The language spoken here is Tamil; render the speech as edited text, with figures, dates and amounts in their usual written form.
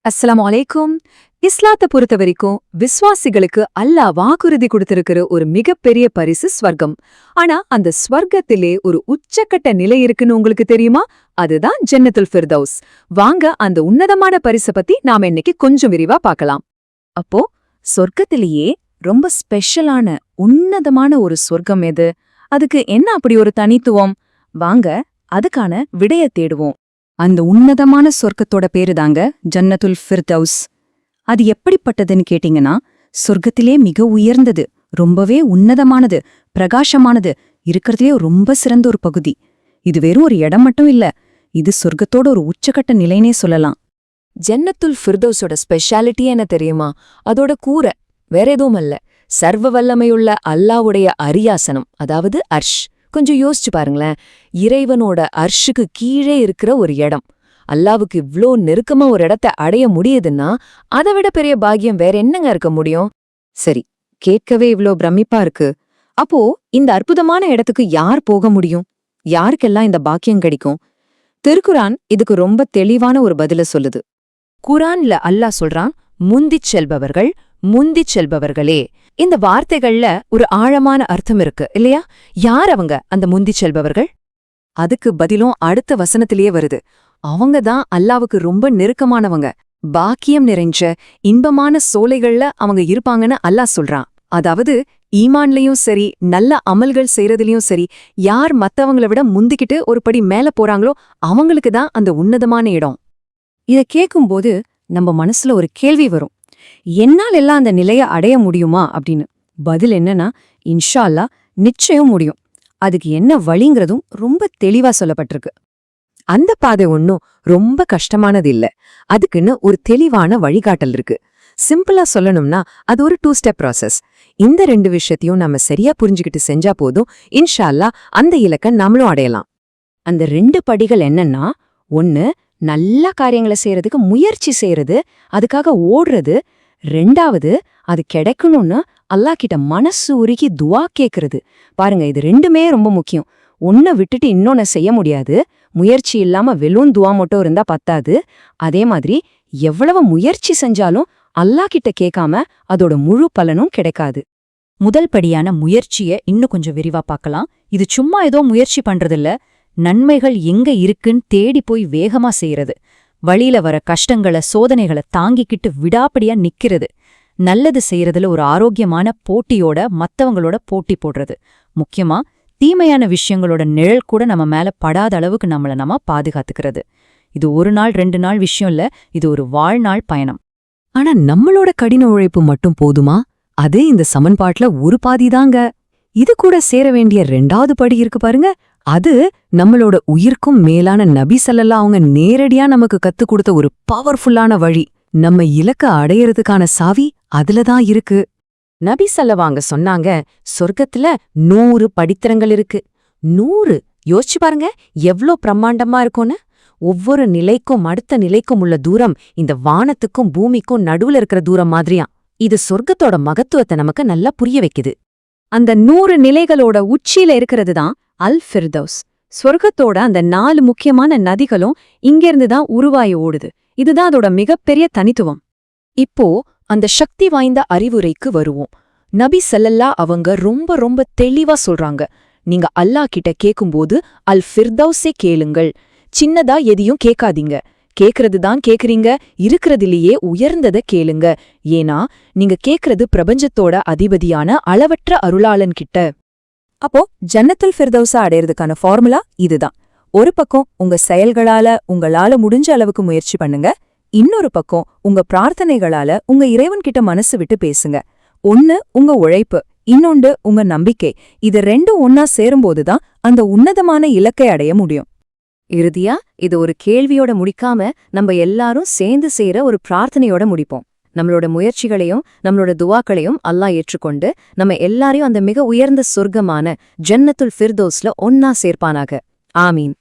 அஸ்ஸலாமு அலைக்கும். இஸ்லாத்தை பொறுத்த வரைக்கும் விசுவாசிகளுக்கு அல்லாஹ் வாக்குறுதி கொடுத்திருக்கிற ஒரு மிகப்பெரிய பரிசு ஸ்வர்க்கம். ஆனா அந்த ஸ்வர்க்கத்திலே ஒரு உச்சக்கட்ட நிலை இருக்குன்னு உங்களுக்கு தெரியுமா? அதுதான் ஜன்னத்துல் ஃபிர்தௌஸ். வாங்க அந்த உன்னதமான பரிசை பத்தி நாம இன்னைக்கு கொஞ்சம் விரிவா பார்க்கலாம். அப்போ சொர்க்கத்திலேயே ரொம்ப ஸ்பெஷலான உன்னதமான ஒரு சொர்க்கம் எது? அதுக்கு என்ன அப்படி ஒரு தனித்துவம்? வாங்க அதுக்கான விடைய தேடுவோம். அந்த உன்னதமான சொர்க்கத்தோட பேரு தாங்க ஜன்னத்துல் ஃபிர்தௌஸ். அது எப்படிப்பட்டதுன்னு கேட்டீங்கன்னா, சொர்க்கத்திலே மிக உயர்ந்தது, ரொம்பவே உன்னதமானது, பிரகாசமானது, இருக்கிறதுலே ரொம்ப சிறந்த ஒரு பகுதி. இது வெறும் ஒரு இடம் மட்டும் இல்ல, இது சொர்க்கத்தோட ஒரு உச்சக்கட்ட நிலைனே சொல்லலாம். ஜன்னத்துல் ஃபிர்தௌஸோட ஸ்பெஷாலிட்டி என்ன தெரியுமா? அதோட கூரை வேற எதுவும் அல்ல, சர்வ வல்லமையுள்ள அல்லாஹ்வுடைய அரியாசனம், அதாவது அர்ஷ். கொஞ்சம் யோசிச்சு பாருங்களேன், இறைவனோட அர்ஷுக்கு கீழே இருக்கிற ஒரு இடம். அல்லாவுக்கு இவ்ளோ நெருக்கமா ஒரு இடத்த அடைய முடியுதுன்னா அதை விட பெரிய பாக்கியம் வேற என்னங்க இருக்க முடியும்? சரி, கேட்கவே இவ்ளோ பிரமிப்பா இருக்கு. அப்போ இந்த அற்புதமான இடத்துக்கு யார் போக முடியும்? யாருக்கெல்லாம் இந்த பாக்கியம் கிடைக்கும்? திருக்குரான் இதுக்கு ரொம்ப தெளிவான ஒரு பதில சொல்லுது. குரான்ல அல்லாஹ் சொல்றான், முந்திச் செல்பவர்கள், முந்திச் செல்பவர்களே. இந்த வார்த்தைகள்ல ஒரு ஆழமான அர்த்தம் இருக்கு இல்லையா? யார் அவங்க அந்த முந்திச் செல்பவர்கள்? அதுக்கு பதிலும் அடுத்த வசனத்திலேயே வருது. அவங்க தான் அல்லாவுக்கு ரொம்ப நெருக்கமானவங்க, பாக்கியம் நிறைஞ்ச இன்பமான சோலைகள்ல அவங்க இருப்பாங்கன்னு அல்லாஹ் சொல்றான். அதாவது ஈமான்லயும் சரி, நல்ல அமல்கள் செய்யறதுலயும் சரி, யார் மத்தவங்கள விட முந்திக்கிட்டு ஒரு படி மேல போறாங்களோ அவங்களுக்கு தான் அந்த உன்னதமான இடம். இத கேட்கும்போது நம்ம மனசுல ஒரு கேள்வி வரும், என்னால் எல்லாம் அந்த நிலைய அடைய முடியுமா அப்படின்னு. பதில் என்னன்னா, இன்ஷா அல்லாஹ் நிச்சயம் முடியும். அதுக்கு என்ன வழிங்கிறதும் ரொம்ப தெளிவா சொல்லப்பட்டிருக்கு. அந்த பாதை ஒன்னும் ரொம்ப கஷ்டமானது இல்ல, அதுக்குன்னு ஒரு தெளிவான வழிகாட்டல் இருக்கு. சிம்பிளா சொல்லணும்னா அது ஒரு 2 ஸ்டெப் ப்ராசஸ். இந்த 2 விஷயத்தையும் நம்ம சரியா புரிஞ்சுக்கிட்டு செஞ்சா போதும், இன்ஷா அல்லாஹ் அந்த இலக்கை நாமளும் அடையலாம். அந்த 2 படிகள் என்னன்னா, 1 நல்ல காரியங்களை செய்யறதுக்கு முயற்சி செய்யறது, அதுக்காக ஓடுறது. 2வது அது கிடைக்கணும்னு அல்லாஹ் கிட்ட மனசு உருகி துவா கேக்குறது. பாருங்க, இது 2மே ரொம்ப முக்கியம். ஒன்ன விட்டுட்டு இன்னொன்னு செய்ய முடியாது. முயற்சி இல்லாம வெறும் துவா மட்டும் இருந்தா பத்தாது. அதே மாதிரி எவ்வளவு முயற்சி செஞ்சாலும் அல்லாஹ் கிட்ட கேட்காம அதோட முழு பலனும் கிடைக்காது. முதல் படியான முயற்சிய இன்னும் கொஞ்சம் விரிவா பார்க்கலாம். இது சும்மா ஏதோ முயற்சி பண்றதில்ல, நன்மைகள் எங்க இருக்குன்னு தேடி போய் வேகமா செய்யறது. வழியில வர கஷ்டங்களை, சோதனைகளை தாங்கிக்கிட்டு விடாப்படியா நிக்கிறது. நல்லது செய்யறதுல ஒரு ஆரோக்கியமான போட்டியோட மத்தவங்களோட போட்டி போடுறது. முக்கியமா தீமையான விஷயங்களோட நிழல் கூட நம்ம மேல படாத அளவுக்கு நம்ம பாதுகாத்துக்கிறது. இது 1 நாள் 2 நாள் விஷயம் இல்ல, இது ஒரு வாழ்நாள் பயணம். ஆனா நம்மளோட கடின உழைப்பு மட்டும் போதுமா? அது இந்த சமன்பாட்டுல ஒரு பாதிதாங்க. இது கூட சேர வேண்டிய 2வது படி இருக்கு பாருங்க. அது நம்மளோட உயிர்க்கும் மேலான நபி ஸல்லல்லாஹு அவங்க நேரடியா நமக்கு கத்து கொடுத்த ஒரு பவர்ஃபுல்லான வழி. நம்ம இலக்க அடையறதுக்கான சாவி அதுலதான் இருக்கு. நபி ஸல்லல்லாஹு சொன்னாங்க, சொர்க்கத்துல 100 படித்தரங்கள் இருக்கு. 100! யோசிச்சு பாருங்க, எவ்ளோ பிரம்மாண்டமா இருக்கும்னு. ஒவ்வொரு நிலைக்கும் அடுத்த நிலைக்கும் உள்ள தூரம் இந்த வானத்துக்கும் பூமிக்கும் நடுவுல இருக்கிற தூரம் மாதிரியா. இது சொர்க்கத்தோட மகத்துவத்தை நமக்கு நல்லா புரிய வைக்குது. அந்த 100 நிலைகளோட உச்சியில இருக்கிறது தான் அல் ஃபிர்தௌஸ். சொர்க்கத்தோட அந்த 4 முக்கியமான நதிகளும் இங்கிருந்து தான் உருவாயி ஓடுது. இதுதான் அதோட மிகப்பெரிய தனித்துவம். இப்போ அந்த சக்தி வாய்ந்த அறிவுரைக்கு வருவோம். நபி ஸல்லல்லாஹு அவங்க ரொம்ப ரொம்ப தெளிவா சொல்றாங்க, நீங்க அல்லாஹ் கிட்ட கேக்கும்போது அல் ஃபிர்தௌஸே கேளுங்கள். சின்னதா எதையும் கேட்காதீங்க. கேக்குறது தான் கேக்குறீங்க, இருக்கிறதிலேயே உயர்ந்தத கேளுங்க. ஏன்னா நீங்க கேக்குறது பிரபஞ்சத்தோட அதிபதியான அளவற்ற அருளாளன் கிட்ட. அப்போ ஜன்னத்துல் ஃபிர்தௌஸா அடையறதுக்கான ஃபார்முலா இதுதான். ஒரு பக்கம் உங்க செயல்களால உங்களால முடிஞ்ச அளவுக்கு முயற்சி பண்ணுங்க. இன்னொரு பக்கம் உங்க பிரார்த்தனைகளால உங்க இறைவன் கிட்ட மனசு விட்டு பேசுங்க. ஒன்னு உங்க உழைப்பு, இன்னொன்று உங்க நம்பிக்கை. இது 2ம் ஒன்னா சேரும்போதுதான் அந்த உன்னதமான இலக்கை அடைய முடியும். இறுதியா இது ஒரு கேள்வியோட முடிக்காம நம்ம எல்லாரும் சேர்ந்து செய்யற ஒரு பிரார்த்தனையோட முடிப்போம். நம்மளோட முயற்சிகளையும் நம்மளோட துவாக்களையும் அல்லாஹ் ஏற்றுக்கொண்டு நம்ம எல்லாரையும் அந்த மிக உயர்ந்த சொர்க்கமான ஜன்னத்துல் ஃபிர்தௌஸ்ல ஒன்னா சேர்ப்பானாக. ஆமீன்.